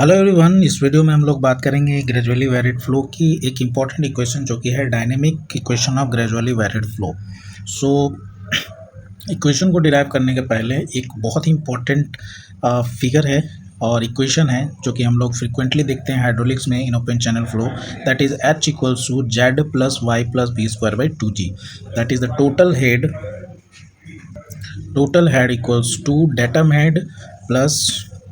Hello everyone. इस video में हम लोग बात करेंगे ग्रेजुअली वैरिड फ्लो की एक इम्पॉर्टेंट इक्वेशन जो कि है dynamic equation of gradually varied flow. So equation को डिराइव करने के पहले एक बहुत ही इम्पॉर्टेंट फिगर है और इक्वेशन है जो कि हम लोग फ्रिक्वेंटली देखते हैं हाइड्रोलिक्स में in open channel flow, that is H equals to Z plus Y plus V square by 2g। That is the total head equals to datum head plus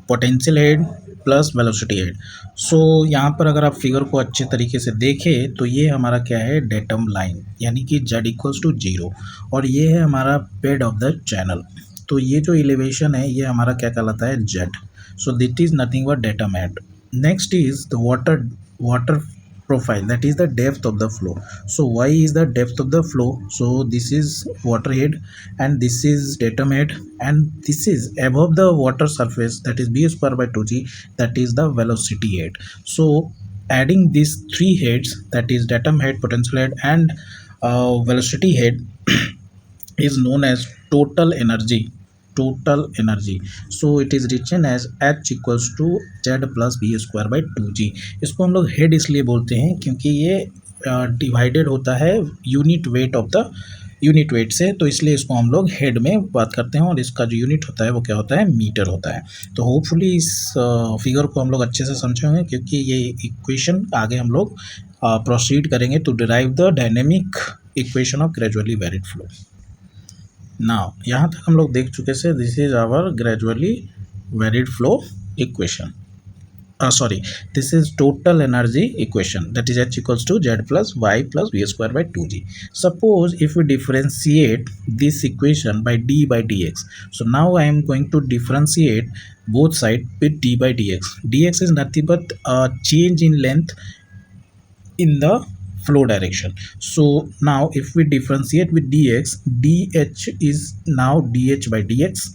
potential head plus velocity head. So यहाँ पर अगर आप figure को अच्छे तरीके से देखें तो ये हमारा क्या है, डेटम लाइन, यानी कि जेड इक्वल्स टू 0 और ये है हमारा बेड ऑफ द चैनल। तो ये जो एलिवेशन है ये हमारा क्या कहलाता है, Z. So this is nothing but datum head. Next is the water profile, that is the depth of the flow. So y is the depth of the flow, so this is water head and this is datum head and this is above the water surface, that is b square by 2g, that is the velocity head. So adding these three heads, that is datum head, potential head and velocity head is known as total energy. So it is written as h equals to z plus b square by 2g। इसको हम लोग head इसलिए बोलते हैं क्योंकि ये divided होता है यूनिट वेट से, तो इसलिए इसको हम लोग हेड में बात करते हैं और इसका जो यूनिट होता है वो क्या होता है, मीटर होता है। तो होपफुली इस फिगर को हम लोग अच्छे से समझे होंगे क्योंकि ये इक्वेशन आगे हम लोग प्रोसीड करेंगे to derive the dynamic equation of gradually varied flow. Now यहाँ तक हम लोग देख चुके से this is our gradually varied flow equation, this is total energy equation, that is h equals to z plus y plus v square by 2g. Suppose if we differentiate this equation by d by dx, so now I am going to differentiate both sides with d by dx. Dx is nothing but a change in length in the flow direction. So now if we differentiate with dx, dh is now dh by dx,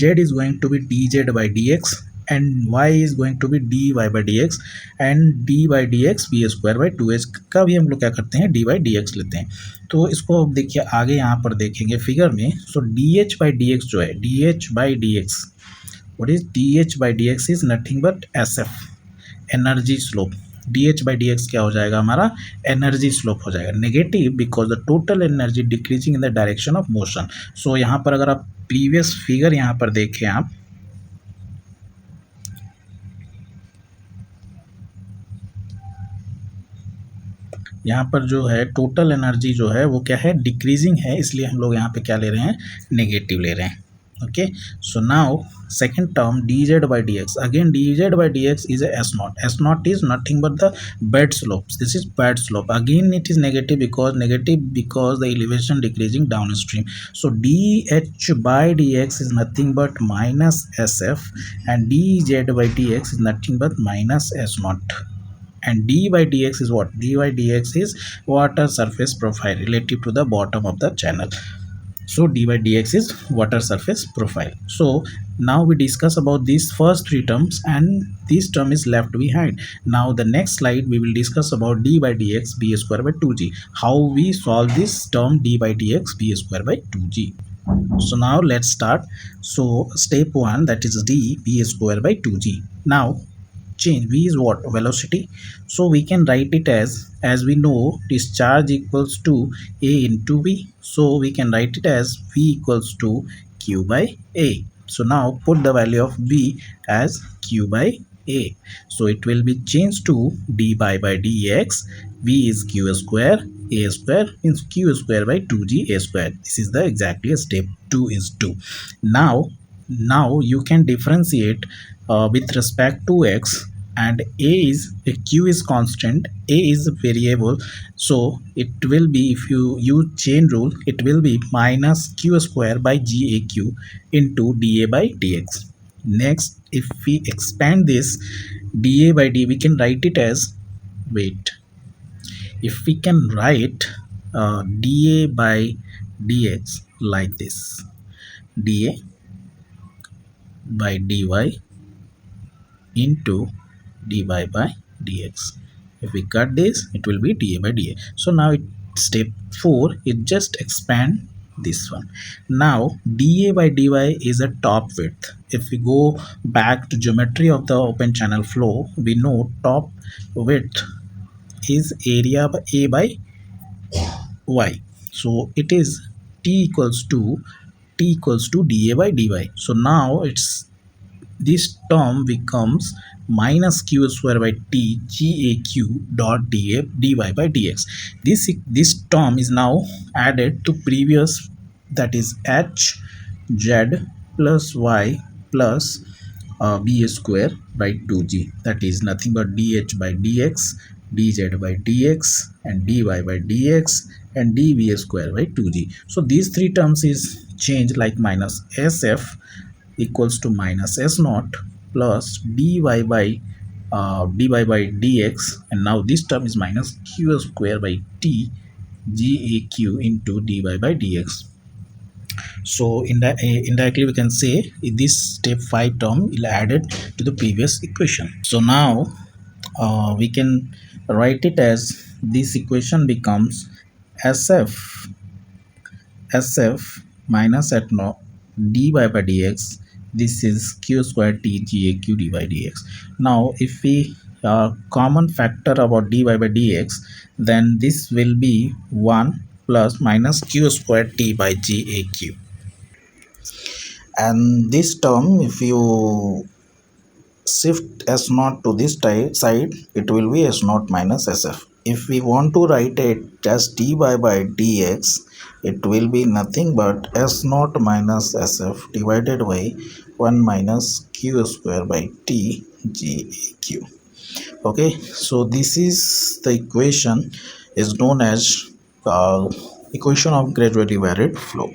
z is going to be dz by dx and y is going to be dy by dx and d by dx b square by 2h का भी हम लोग क्या करते हैं, d by dx लेते हैं। तो इसको अब देखिए आगे यहाँ पर देखेंगे फिगर में। सो dh by dx जो है, dh by dx, what is dh by dx is nothing but sf, energy slope. dh by dx क्या हो जाएगा, हमारा एनर्जी स्लोप हो जाएगा negative because the total energy decreasing in the direction of motion. So यहाँ पर अगर आप प्रीवियस फिगर यहाँ पर देखें, आप यहाँ पर जो है टोटल एनर्जी जो है वो क्या है, डिक्रीजिंग है, इसलिए हम लोग यहाँ पे क्या ले रहे हैं, नेगेटिव ले रहे हैं। Okay, so now second term dz by dx, again dz by dx is a s naught is nothing but the bed slopes, this is bed slope, again it is negative because the elevation decreasing downstream. So dh by dx is nothing but minus sf and dz by dx is nothing but minus s naught and d by dx is what, d by dx is water surface profile relative to the bottom of the channel. So d by dx is water surface profile. So now we discuss about these first three terms and this term is left behind. Now the next slide we will discuss about d by dx b square by 2g, how we solve this term d by dx b square by 2g. So now let's start. So step 1, that is d b square by 2g. Now change, v is what, velocity. So we can write it as we know discharge equals to a into v, so we can write it as v equals to q by a. So now put the value of v as q by a, so it will be changed to d by dx, v is q square, a square means q square by 2g a square. This is the exactly step 2 is 2. Now you can differentiate with respect to x, and q is constant, a is variable, so it will be, if you use chain rule, it will be minus q square by gaq into da by dx. Next, if we expand this da by d, we can write it as, wait, if we can write da by dx like this, da by dy into dy by dx. If we cut this, it will be da by dA. So now step 4, it just expand this one. Now dA by dy is a top width. If we go back to geometry of the open channel flow, we know top width is area by a by y. So it is t equals to dA by dy. So now this term becomes minus q square by t gaq dot dy by dx. This term is now added to previous, that is h z plus y plus b square by 2g, that is nothing but dh by dx, dz by dx, and dy by dx, and dv square by 2g. So these three terms is changed like minus sf equals to minus s naught plus dy by dx, and now this term is minus q square by t gaq into dy by dx. So indirectly we can say this step 5 term is added to the previous equation. So now we can write it as this equation becomes sf minus at no dy by dx. This is q square t gaq dy by dx. Now if we common factor about dy by dx, then this will be 1 plus minus q square t by gaq, and this term if you shift s naught to this side, it will be s naught minus sf. If we want to write it as dy by dx, it will be nothing but s naught minus sf divided by 1 minus q square by t gaq. Okay, so this is the equation is known as equation of gradually varied flow.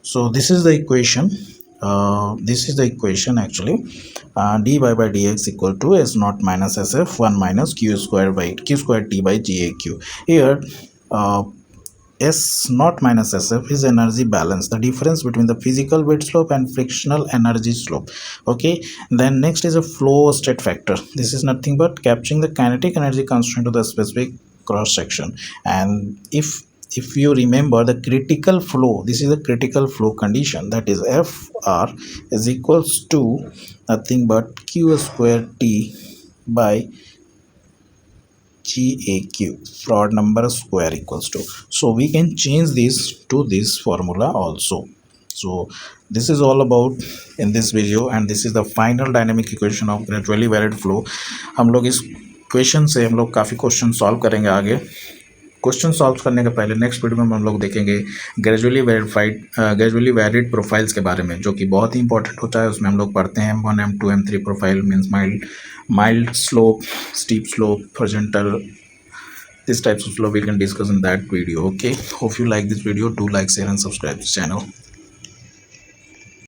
So this is the equation. This is the equation actually. Dy by dx equal to s naught minus sf 1 minus q square t by gaq. Here S naught minus SF is energy balance, the difference between the physical weight slope and frictional energy slope. Okay, then next is a flow state factor. This is nothing but capturing the kinetic energy constant to the specific cross section. And if you remember the critical flow, this is a critical flow condition, that is Fr is equals to nothing but q square t by GAQ, fraud number square equals to. So we can change this to this formula also. So this is all about in this video, and this is the final dynamic equation of gradually varied flow. हम लोग इस question से हम लोग काफ़ी question solve करेंगे आगे. Question solve करने के पहले नेक्स्ट वीडियो में हम लोग देखेंगे ग्रेजुअली वेरिड प्रोफाइल्स के बारे में, जो कि बहुत ही इंपॉर्टेंट होता है. उसमें हम लोग पढ़ते हैं M1 M2 M3 profile means mild slope, steep slope, horizontal, this types of slope we can discuss in that video. Okay, hope you like this video. Do like, share and subscribe this channel.